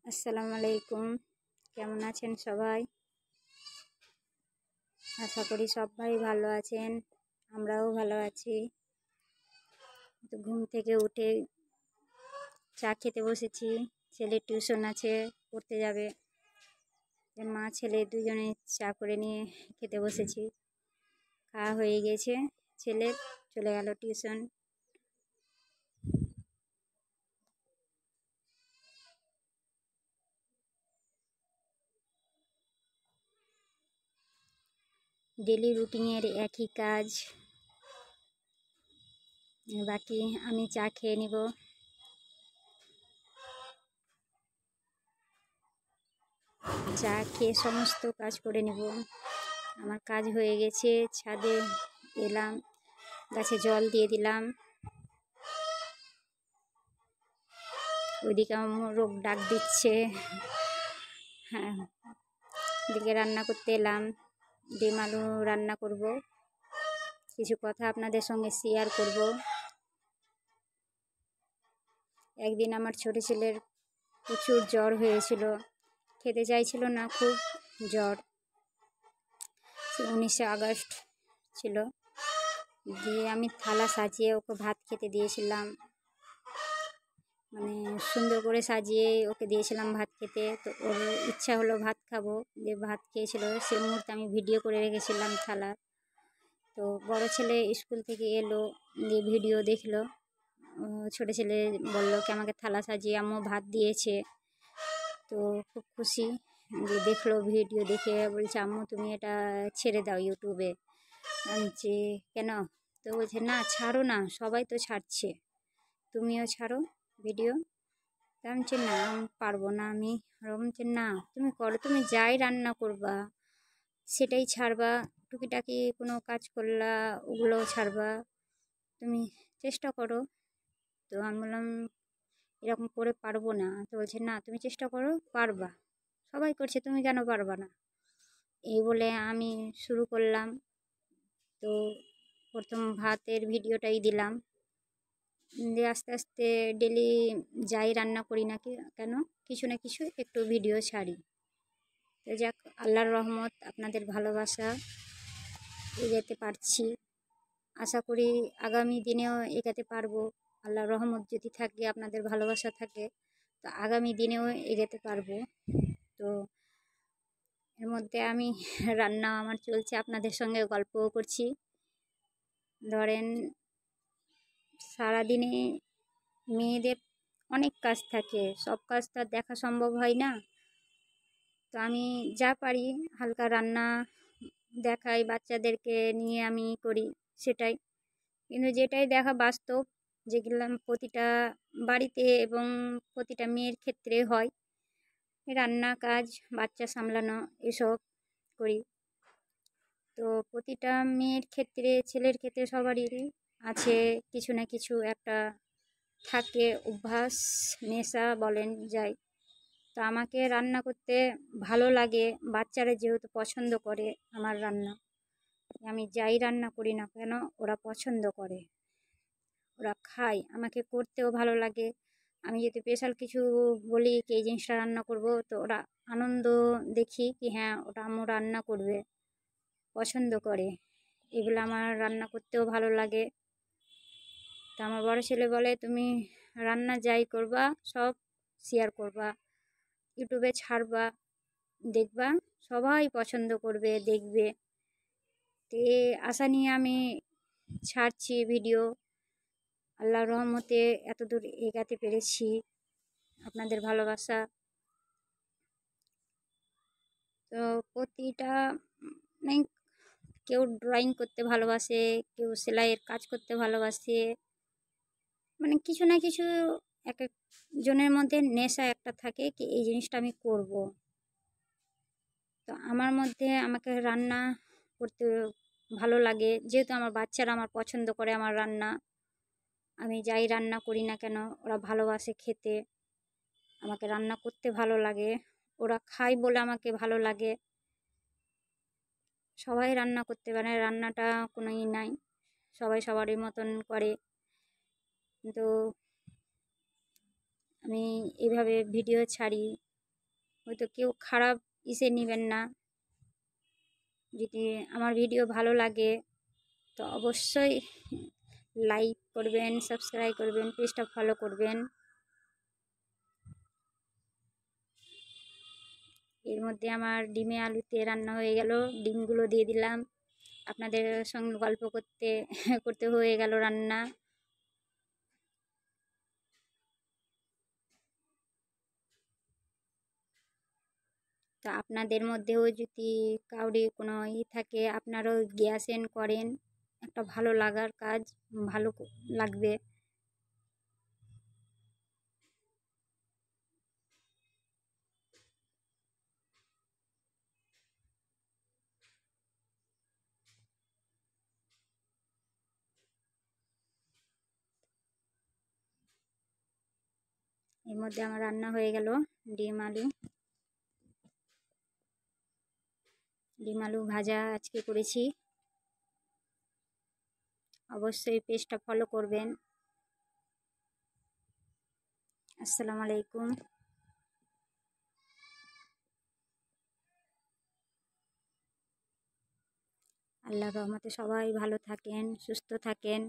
আসসালামু আলাইকুম। কেমন আছেন সবাই? আশা করি সবাই ভালো আছেন। আমরাও ভালো আছি। তো ঘুম থেকে উঠে চা খেতে বসেছি। ছেলের টিউশন আছে, পড়তে যাবে। মা ছেলে দুজনে চা করে নিয়ে খেতে বসেছি। খাওয়া হয়ে গেছে, ছেলে চলে গেল টিউশন। ডেলি রুটিনের একই কাজ। বাকি আমি চা খেয়ে নিব। চা খেয়ে সমস্ত কাজ করে নেব। আমার কাজ হয়ে গেছে। ছাদে এলাম, গাছে জল দিয়ে দিলাম। ওইদিকে আমার মোরগ ডাক দিচ্ছে। হ্যাঁ, এদিকে রান্না করতে এলাম। ডিম আলু রান্না করব। কিছু কথা আপনাদের সঙ্গে শেয়ার করব। একদিন আমার ছোট ছেলের প্রচুর জ্বর হয়েছিল, খেতে চাইছিল না, খুব জ্বর। 19শে আগস্ট ছিল। দিয়ে আমি থালা সাজিয়ে ওকে ভাত খেতে দিয়েছিলাম, মানে সুন্দর করে সাজিয়ে ওকে দিয়েছিলাম ভাত খেতে। তো ওর ইচ্ছা হলো ভাত খাবো, দিয়ে ভাত খেয়েছিল। সে মুহূর্তে আমি ভিডিও করে রেখেছিলাম থালা। তো বড় ছেলে স্কুল থেকে এলো, দিয়ে ভিডিও দেখলো। ছোট ছেলে বললো কি আমাকে থালা সাজিয়ে আম্মু ভাত দিয়েছে। তো খুব খুশি, দিয়ে দেখলো ভিডিও দেখে বলছে আম্মু তুমি এটা ছেড়ে দাও ইউটিউবে। আমি বলছি কেন? তো বলছে না ছাড়ো না, সবাই তো ছাড়ছে, তুমিও ছাড়ো ভিডিও। তা আমি বলছি না পারবো না আমি। আর ও বলছে না তুমি করো, তুমি যাই রান্না করবা সেটাই ছাড়বা, টুকিটাকি কোনো কাজ করলা ওগুলোও ছাড়বা, তুমি চেষ্টা করো। তো আমি বললাম এরকম করে পারবো না। তো বলছে না তুমি চেষ্টা করো, পারবা, সবাই করছে, তুমি কেন পারবা না। এই বলে আমি শুরু করলাম। তো প্রথম ভাতের ভিডিওটাই দিলাম, দিয়ে আস্তে আস্তে ডেলি যাই রান্না করি না কেন কিছু না কিছু একটু ভিডিও ছাড়ি। তো যাক, আল্লাহর রহমত, আপনাদের ভালোবাসা এগোতে পারছি। আশা করি আগামী দিনেও এগোতে পারবো। আল্লাহর রহমত যদি থাকে, আপনাদের ভালোবাসা থাকে, তো আগামী দিনেও এগোতে পারবো। তো এর মধ্যে আমি রান্না আমার চলছে, আপনাদের সঙ্গে গল্পও করছি। ধরেন সারাদিনে মেয়েদের অনেক কাজ থাকে, সব কাজ তো আর দেখা সম্ভব হয় না। তো আমি যা পারি হালকা রান্না দেখাই, বাচ্চাদেরকে নিয়ে আমি করি সেটাই। কিন্তু যেটাই দেখা বাস্তব, যেগুলো প্রতিটা বাড়িতে এবং প্রতিটা মেয়ের ক্ষেত্রে হয়, রান্না কাজ, বাচ্চা সামলানো, এসব করি। তো প্রতিটা মেয়ের ক্ষেত্রে, ছেলের ক্ষেত্রে সবারই আছে কিছু না কিছু একটা থাকে, অভ্যাস, নেশা বলেন যাই। তো আমাকে রান্না করতে ভালো লাগে, বাচ্চারা যেহেতু পছন্দ করে আমার রান্না। আমি যাই রান্না করি না কেন ওরা পছন্দ করে, ওরা খায়, আমাকে করতেও ভালো লাগে। আমি যদি স্পেশাল কিছু বলি কি এই জিনিসটা রান্না করব, তো ওরা আনন্দ দেখি কি হ্যাঁ ওটা আম্মু রান্না করবে, পছন্দ করে। এগুলো আমার রান্না করতেও ভালো লাগে। তো আমার বড় ছেলে বলে তুমি রান্না যাই করবা সব শেয়ার করবা, ইউটিউবে ছাড়বা, দেখবা সবাই পছন্দ করবে, দেখবে। তো এই আশা নিয়ে আমি ছাড়ছি ভিডিও। আল্লাহর রহমতে এতদূর এগাতে পেরেছি, আপনাদের ভালোবাসা। তো প্রতিটা মানে কেউ ড্রয়িং করতে ভালোবাসে, কেউ সেলাইয়ের কাজ করতে ভালোবাসে, মানে কিছু না কিছু এক এক জনের মধ্যে নেশা একটা থাকে কি এই জিনিসটা আমি করব। তো আমার মধ্যে আমাকে রান্না করতে ভালো লাগে, যেহেতু আমার বাচ্চারা আমার পছন্দ করে আমার রান্না। আমি যাই রান্না করি না কেন ওরা ভালোবাসে খেতে, আমাকে রান্না করতে ভালো লাগে, ওরা খায় বলে আমাকে ভালো লাগে। সবাই রান্না করতে পারে, রান্নাটা কোনো নাই, সবাই সবারই মতন করে। কিন্তু আমি এইভাবে ভিডিও ছাড়ি, হয়তো কেউ খারাপ নেবেন না। যদি আমার ভিডিও ভালো লাগে তো অবশ্যই লাইক করবেন, সাবস্ক্রাইব করবেন, পেজটা ফলো করবেন। এর মধ্যে আমার ডিমে আলুতে রান্না হয়ে গেল, ডিমগুলো দিয়ে দিলাম। আপনাদের সঙ্গে গল্প করতে করতে হয়ে গেল রান্না। তো আপনাদের মধ্যেও যদি কাউরি কোনো থাকে, আপনারাও গ্যাসেন করেন, একটা ভালো লাগার কাজ, ভালো লাগবে। এর মধ্যে আমার রান্না হয়ে গেল ডিম আলু ভাজা আজকে করেছি। অবশ্যই পেজটা ফলো করবেন। আসসালামু আলাইকুম। আল্লাহর রহমতে সবাই ভালো থাকেন, সুস্থ থাকেন।